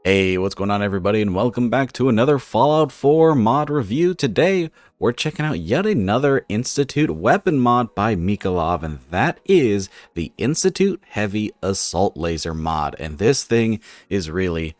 Hey, what's going on everybody, and welcome back to another Fallout 4 mod review. Today, we're checking out yet another Institute weapon mod by Mikolov, and that is the Institute Heavy Assault Laser mod, and this thing is really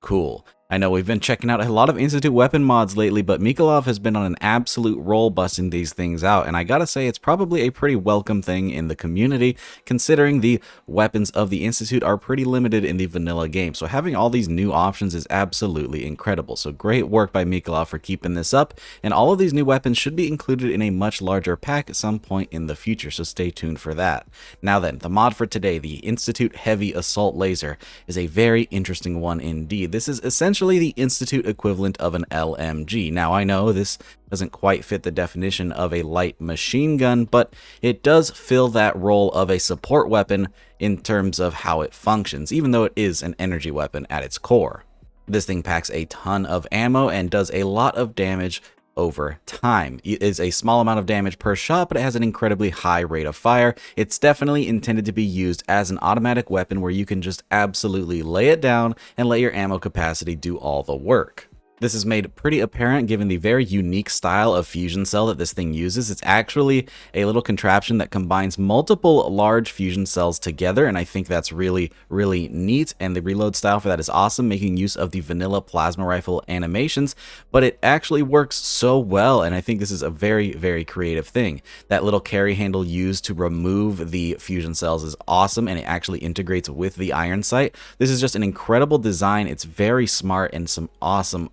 cool. I know we've been checking out a lot of Institute weapon mods lately, but Mikolov has been on an absolute roll busting these things out, and I gotta say it's probably a pretty welcome thing in the community, considering the weapons of the Institute are pretty limited in the vanilla game. So having all these new options is absolutely incredible. So great work by Mikolov for keeping this up, and all of these new weapons should be included in a much larger pack at some point in the future, so stay tuned for that. Now then, the mod for today, the Institute Heavy Assault Laser, is a very interesting one indeed. This is essentially the Institute equivalent of an LMG. Now I know this doesn't quite fit the definition of a light machine gun, but it does fill that role of a support weapon in terms of how it functions, even though it is an energy weapon at its core. This thing packs a ton of ammo and does a lot of damage over time. It is a small amount of damage per shot, but it has an incredibly high rate of fire. It's definitely intended to be used as an automatic weapon where you can just absolutely lay it down and let your ammo capacity do all the work. This is made pretty apparent given the very unique style of fusion cell that this thing uses. It's actually a little contraption that combines multiple large fusion cells together, and I think that's really neat, and the reload style for that is awesome, making use of the vanilla plasma rifle animations, but it actually works so well, and I think this is a very creative thing. That little carry handle used to remove the fusion cells is awesome, and it actually integrates with the iron sight. This is just an incredible design. It's very smart and some awesome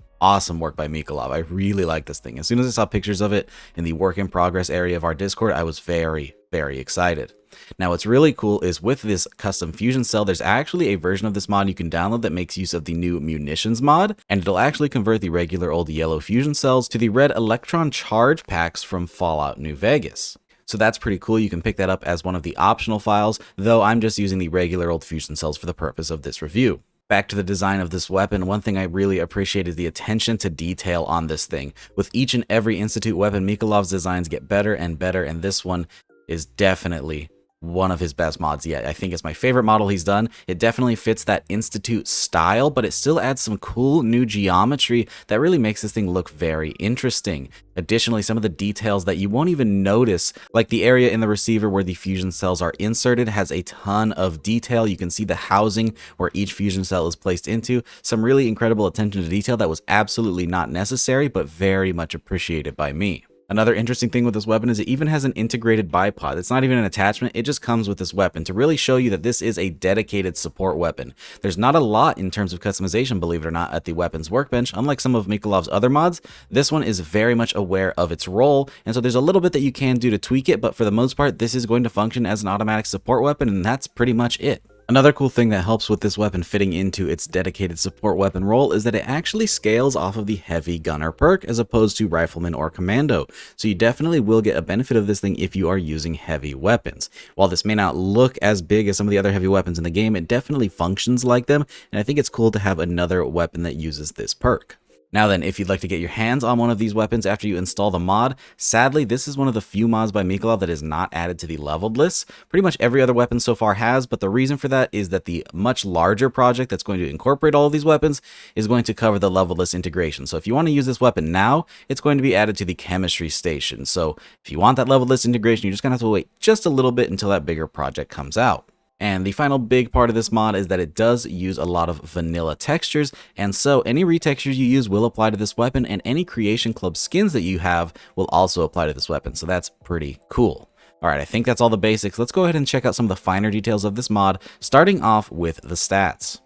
work by Mikolov. I really like this thing. As soon as I saw pictures of it in the work in progress area of our Discord, I was very excited. Now what's really cool is with this custom fusion cell, there's actually a version of this mod you can download that makes use of the new munitions mod, and it'll actually convert the regular old yellow fusion cells to the red electron charge packs from Fallout New Vegas. So that's pretty cool. You can pick that up as one of the optional files, though I'm just using the regular old fusion cells for the purpose of this review. Back to the design of this weapon, one thing I really appreciate is the attention to detail on this thing. With each and every Institute weapon, Mikolov's designs get better and better, and this one is definitely one of his best mods yet. I think it's my favorite model he's done. It definitely fits that Institute style, but it still adds some cool new geometry that really makes this thing look very interesting. Additionally, some of the details that you won't even notice, like the area in the receiver where the fusion cells are inserted, has a ton of detail. You can see the housing where each fusion cell is placed into. Some really incredible attention to detail that was absolutely not necessary, but very much appreciated by me. Another interesting thing with this weapon is it even has an integrated bipod. It's not even an attachment, it just comes with this weapon to really show you that this is a dedicated support weapon. There's not a lot in terms of customization, believe it or not, at the weapons workbench. Unlike some of Mikolov's other mods, this one is very much aware of its role, and so there's a little bit that you can do to tweak it, but for the most part, this is going to function as an automatic support weapon, and that's pretty much it. Another cool thing that helps with this weapon fitting into its dedicated support weapon role is that it actually scales off of the heavy gunner perk as opposed to rifleman or commando, so you definitely will get a benefit of this thing if you are using heavy weapons. While this may not look as big as some of the other heavy weapons in the game, it definitely functions like them, and I think it's cool to have another weapon that uses this perk. Now then, if you'd like to get your hands on one of these weapons after you install the mod, sadly, this is one of the few mods by Mikolov that is not added to the leveled list. Pretty much every other weapon so far has, but the reason for that is that the much larger project that's going to incorporate all of these weapons is going to cover the leveled list integration. So if you want to use this weapon now, it's going to be added to the chemistry station. So if you want that leveled list integration, you're just going to have to wait just a little bit until that bigger project comes out. And the final big part of this mod is that it does use a lot of vanilla textures, and so any retextures you use will apply to this weapon, and any Creation Club skins that you have will also apply to this weapon, so that's pretty cool. Alright, I think that's all the basics. Let's go ahead and check out some of the finer details of this mod, starting off with the stats.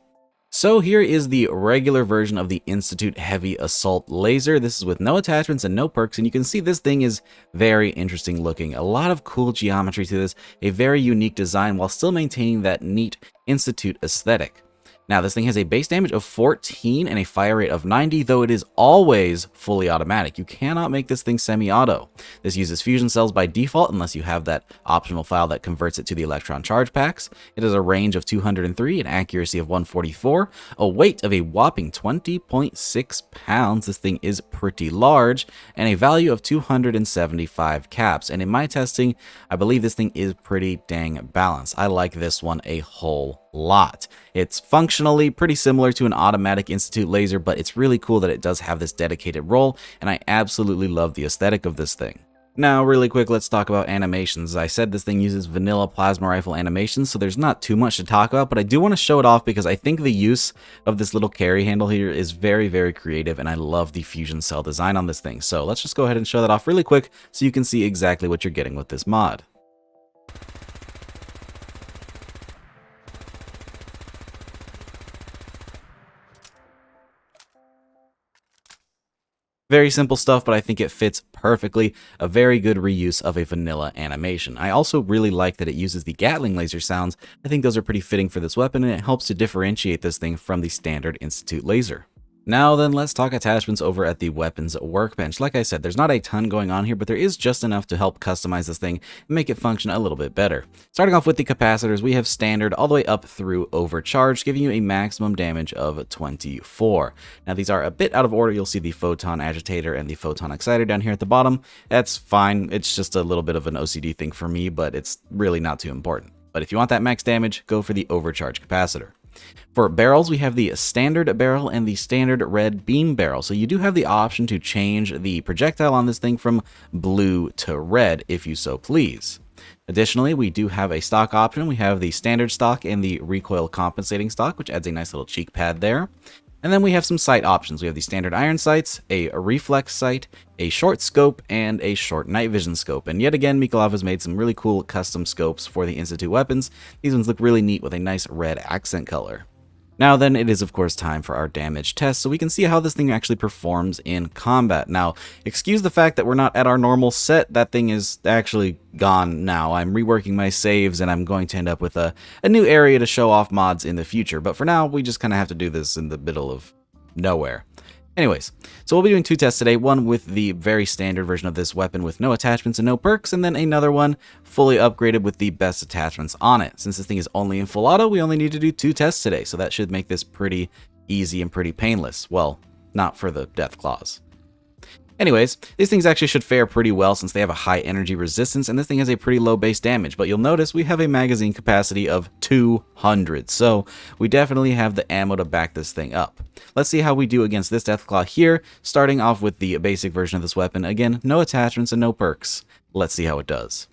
So here is the regular version of the Institute Heavy Assault Laser. This is with no attachments and no perks, and you can see this thing is very interesting looking. A lot of cool geometry to this, a very unique design while still maintaining that neat Institute aesthetic. Now, this thing has a base damage of 14 and a fire rate of 90, though it is always fully automatic. You cannot make this thing semi-auto. This uses fusion cells by default unless you have that optional file that converts it to the electron charge packs. It has a range of 203, an accuracy of 144, a weight of a whopping 20.6 pounds. This thing is pretty large, and a value of 275 caps. And in my testing, I believe this thing is pretty dang balanced. I like this one a whole lot. It's functionally pretty similar to an automatic Institute laser, but it's really cool that it does have this dedicated roll, and I absolutely love the aesthetic of this thing. Now, really quick, let's talk about animations. As I said, this thing uses vanilla plasma rifle animations, so there's not too much to talk about, but I do want to show it off because I think the use of this little carry handle here is very, very creative, and I love the fusion cell design on this thing. So let's just go ahead and show that off really quick so you can see exactly what you're getting with this mod. Very simple stuff, but I think it fits perfectly. A very good reuse of a vanilla animation. I also really like that it uses the Gatling laser sounds. I think those are pretty fitting for this weapon, and it helps to differentiate this thing from the standard Institute laser. Now then, let's talk attachments over at the weapons workbench. Like I said, there's not a ton going on here, but there is just enough to help customize this thing and make it function a little bit better. Starting off with the capacitors, we have standard all the way up through overcharged, giving you a maximum damage of 24. Now these are a bit out of order. You'll see the photon agitator and the photon exciter down here at the bottom. That's fine. It's just a little bit of an OCD thing for me, but it's really not too important. But if you want that max damage, go for the overcharged capacitor. For barrels, we have the standard barrel and the standard red beam barrel. So you do have the option to change the projectile on this thing from blue to red if you so please. Additionally, we do have a stock option. We have the standard stock and the recoil compensating stock, which adds a nice little cheek pad there. And then we have some sight options. We have the standard iron sights, a reflex sight, a short scope, and a short night vision scope. And yet again, Mikolov has made some really cool custom scopes for the Institute weapons. These ones look really neat with a nice red accent color. Now then, it is of course time for our damage test, so we can see how this thing actually performs in combat. Now, excuse the fact that we're not at our normal set. That thing is actually gone now. I'm reworking my saves, and I'm going to end up with a new area to show off mods in the future. But for now, we just kind of have to do this in the middle of nowhere. Anyways, so we'll be doing two tests today, one with the very standard version of this weapon with no attachments and no perks, and then another one fully upgraded with the best attachments on it. Since this thing is only in full auto, we only need to do two tests today, so that should make this pretty easy and pretty painless. Well, not for the death claws. Anyways, these things actually should fare pretty well since they have a high energy resistance, and this thing has a pretty low base damage, but you'll notice we have a magazine capacity of 200, so we definitely have the ammo to back this thing up. Let's see how we do against this Deathclaw here, starting off with the basic version of this weapon. Again, no attachments and no perks. Let's see how it does.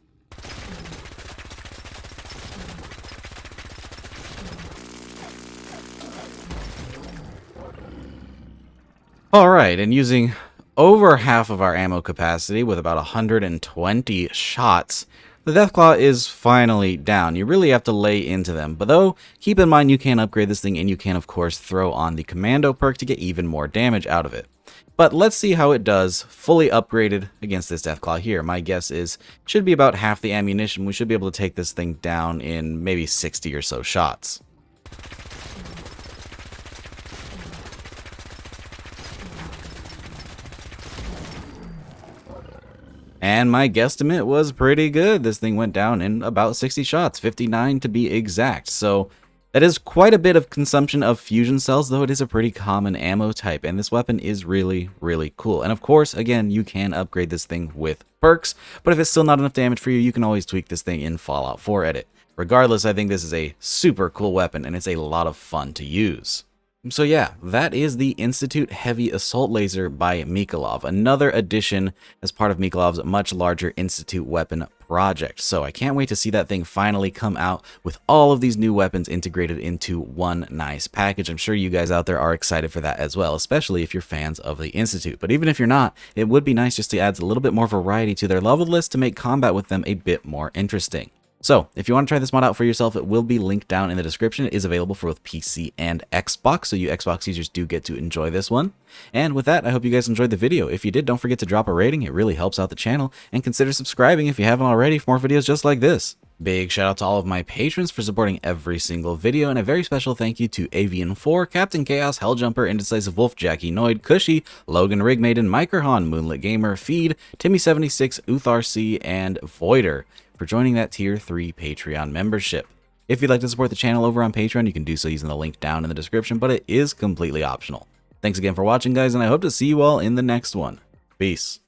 Alright, and using over half of our ammo capacity with about 120 shots, the Deathclaw is finally down. You really have to lay into them, but though, keep in mind you can upgrade this thing and you can of course throw on the Commando perk to get even more damage out of it. But let's see how it does fully upgraded against this Deathclaw here. My guess is should be about half the ammunition. We should be able to take this thing down in maybe 60 or so shots. And my guesstimate was pretty good. This thing went down in about 60 shots, 59 to be exact. So that is quite a bit of consumption of fusion cells, though it is a pretty common ammo type. And this weapon is really, really cool. And of course, again, you can upgrade this thing with perks. But if it's still not enough damage for you, you can always tweak this thing in Fallout 4 Edit. Regardless, I think this is a super cool weapon, and it's a lot of fun to use. So yeah, that is the Institute Heavy Assault Laser by Mikolov, another addition as part of Mikolov's much larger Institute weapon project. So I can't wait to see that thing finally come out with all of these new weapons integrated into one nice package. I'm sure you guys out there are excited for that as well, especially if you're fans of the Institute. But even if you're not, it would be nice just to add a little bit more variety to their level list to make combat with them a bit more interesting. So, if you want to try this mod out for yourself, it will be linked down in the description. It is available for both PC and Xbox, so you Xbox users do get to enjoy this one. And with that, I hope you guys enjoyed the video. If you did, don't forget to drop a rating. It really helps out the channel. And consider subscribing if you haven't already for more videos just like this. Big shout out to all of my patrons for supporting every single video, and a very special thank you to Avian4, Captain Chaos, Helljumper, Indecisive Wolf, Jackie Noid, Cushy, Logan Rigmaiden, Microhan, Moonlit Gamer, Feed, Timmy76, UtharC, and Voider for joining that Tier 3 Patreon membership. If you'd like to support the channel over on Patreon, you can do so using the link down in the description, but it is completely optional. Thanks again for watching, guys, and I hope to see you all in the next one. Peace.